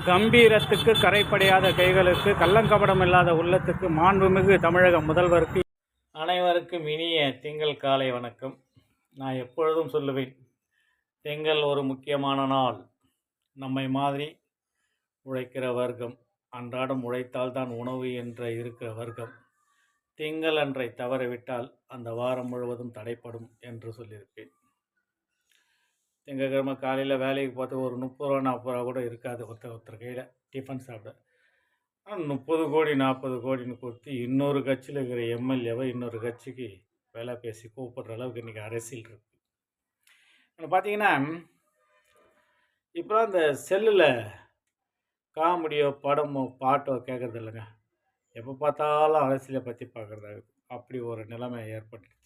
கம்பீரத்துக்கு கரைப்படையாத கைகளுக்கு கள்ளங்கபடம் இல்லாத உள்ளத்துக்கு மாண்புமிகு தமிழக முதல்வருக்கு அனைவருக்கும் இனிய திங்கள் காலை வணக்கம். நான் எப்பொழுதும் சொல்லுவேன், திங்கள் ஒரு முக்கியமான நாள். நம்மை மாதிரி உழைக்கிற வர்க்கம், அன்றாடம் உழைத்தால்தான் உணவு என்ற இருக்கிற வர்க்கம் திங்கள் அன்றை தவறவிட்டால் அந்த வாரம் முழுவதும் தடைப்படும் என்று சொல்லியிருப்பேன். திங்கக்கிழமை காலையில் வேலைக்கு பார்த்து ஒரு 30 ரூபா 40 ரூபா கூட இருக்காது ஒருத்தர் கையில் டிஃபன் சாப்பிட. ஆனால் 30 கோடி 40 கோடின்னு கொடுத்து இன்னொரு கட்சியில் இருக்கிற எம்எல்ஏவை இன்னொரு கட்சிக்கு வேலை பேசி கூப்பிடுற அளவுக்கு இன்றைக்கி அரசியல் இருக்குது. பார்த்தீங்கன்னா இப்போலாம் இந்த செல்லில் காமெடியோ படமோ பாட்டோ கேட்குறது இல்லைங்க, எப்போ பார்த்தாலும் அரசியலை பற்றி பார்க்குறதாகுது. அப்படி ஒரு நிலைமை ஏற்பட்டுருச்சு.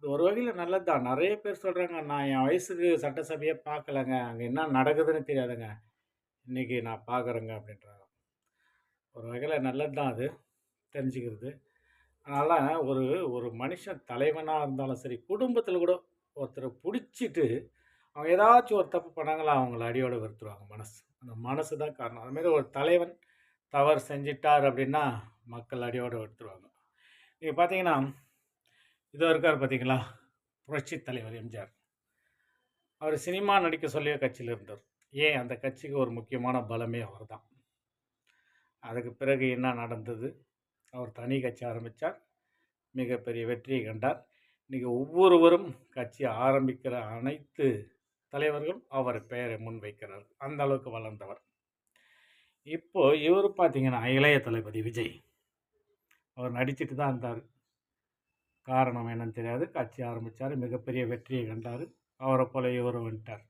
இது ஒரு வகையில் நல்லது தான். நிறைய பேர் சொல்கிறாங்க, நான் என் வயசுக்கு சட்டசபையே பார்க்கலங்க, அங்கே என்ன நடக்குதுன்னு தெரியாதுங்க, இன்றைக்கி நான் பார்க்குறேங்க அப்படின்றாங்க. ஒரு வகையில் நல்லது தான் அது தெரிஞ்சுக்கிறது. அதனால் ஒரு ஒரு மனுஷன் தலைவனாக இருந்தாலும் சரி, குடும்பத்தில் கூட ஒருத்தரை பிடிச்சிட்டு அவங்க ஏதாச்சும் ஒரு தப்பு பண்ணாங்களா அவங்கள அடியோடு வெறுத்துருவாங்க. அந்த மனசு தான் காரணம். அதுமாரி ஒரு தலைவன் தவறு செஞ்சிட்டார் அப்படின்னா மக்கள் அடியோடு வெறுத்துருவாங்க. நீங்கள் பார்த்தீங்கன்னா இதோ இருக்கார் பார்த்தீங்களா, புரட்சி தலைவர் எம்ஜிஆர். அவர் சினிமா நடிக்க சொல்லிய கட்சியில் இருந்தார். ஏன், அந்த கட்சிக்கு ஒரு முக்கியமான பலமே அவர் தான். அதுக்கு பிறகு என்ன நடந்தது, அவர் தனி கட்சி ஆரம்பித்தார், மிகப்பெரிய வெற்றியை கண்டார். இன்றைக்கி ஒவ்வொருவரும் கட்சி ஆரம்பிக்கிற அனைத்து தலைவர்களும் அவர் பெயரை முன்வைக்கிறார். அந்த அளவுக்கு வளர்ந்தவர். இப்போது இவர் பார்த்தீங்கன்னா இளைய தளபதி விஜய், அவர் நடிச்சிட்டு தான் இருந்தார். காரணம் என்னன்னு தெரியாது, கட்சி ஆரம்பித்தார், மிகப்பெரிய வெற்றியை கண்டார். அவரை போல இவரும் வந்துட்டார்,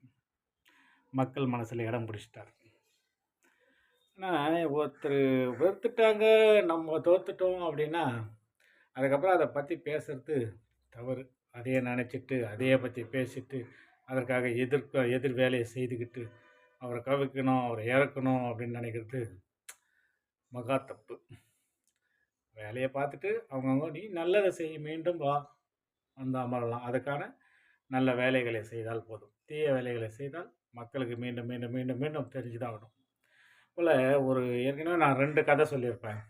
மக்கள் மனசில் இடம் பிடிச்சிட்டார். ஆனால் ஒருத்தர் வெறுத்துட்டாங்க, நம்ம தோத்துட்டோம் அப்படின்னா அதுக்கப்புறம் அதை பற்றி பேசுறது தவறு. அதையே நினச்சிட்டு அதையே பற்றி பேசிட்டு அதற்காக எதிர் வேலையை செய்துக்கிட்டு அவரை கவிக்கணும், அவரை இறக்கணும் அப்படின்னு நினைக்கிறது மகா தப்பு. வேலையை பார்த்துட்டு அவங்கவுங்க நீ நல்லதை செய்ய, மீண்டும் வா வந்து அமரலாம். அதுக்கான நல்ல வேலைகளை செய்தால் போதும். தீய வேலைகளை செய்தால் மக்களுக்கு மீண்டும் மீண்டும் மீண்டும் மீண்டும் தெரிஞ்சு தான் ஆகணும். போல் ஒரு ஏற்கனவே நான் 2 கதை சொல்லியிருப்பேன்.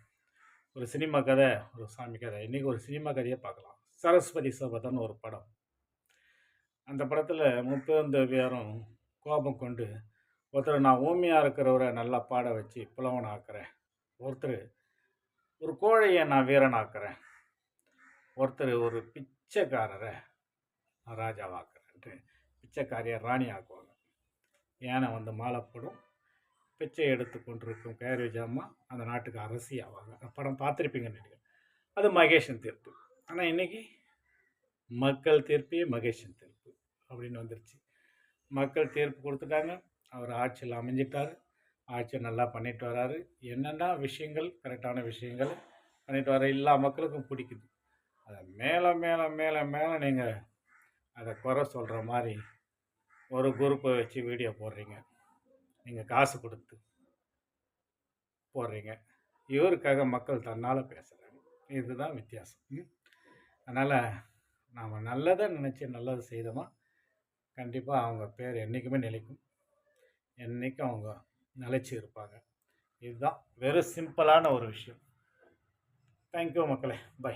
ஒரு சினிமா கதை, ஒரு சாமி கதை. இன்றைக்கி ஒரு சினிமா கதையை பார்க்கலாம். சரஸ்வதி சபதம்னு ஒரு படம். அந்த படத்தில் முப்பெருந்தேவியாரும் கோபம் கொண்டு ஒருத்தர், நான் ஊமையாக இருக்கிறவரை நல்லா பாட வச்சு புலவன் ஆக்குறேன், ஒரு கோழையை நான் வீரனாக்குறேன், ஒருத்தர் ஒரு பிச்சைக்காரரை ராஜாவாக்குறேன்ட்டு பிச்சைக்காரியை ராணி ஆக்குவாங்க. யானை வந்து மாலை போடும், பிச்சை எடுத்து கொண்டிருக்கும் கேரேஜாமா அந்த நாட்டுக்கு அரசி ஆவாங்க. படம் பார்த்துருப்பீங்கன்னு நினைக்கிறேன். அது மகேஷன் தீர்ப்பு. ஆனால் இன்றைக்கி மக்கள் தீர்ப்பே மகேஷன் தீர்ப்பு அப்படின்னு வந்துருச்சு. மக்கள் தீர்ப்பு கொடுத்துட்டாங்க, அவர் ஆட்சியில் அமைஞ்சிட்டார், ஆட்சியை நல்லா பண்ணிட்டு வராரு. என்னென்ன விஷயங்கள் கரெக்டான விஷயங்கள் பண்ணிட்டு வர எல்லா மக்களுக்கும் பிடிக்குது. அதை மேலே மேலே மேலே மேலே நீங்கள் அதை குறை சொல்கிற மாதிரி ஒரு குரூப்பை வச்சு வீடியோ போடுறீங்க, நீங்கள் காசு கொடுத்து போடுறீங்க. இவருக்காக மக்கள் தன்னால் பேசுகிறாங்க. இதுதான் வித்தியாசம். அதனால் நாம் நல்லதை நினச்சி நல்லது செய்தோமா கண்டிப்பாக அவங்க பேர் என்றைக்குமே நிலைக்கும், என்றைக்கும் அவங்க நிலைச்சி இருப்பாங்க. இதுதான் வெறும் சிம்பிளான ஒரு விஷயம். தேங்க்யூ மக்களே, பை.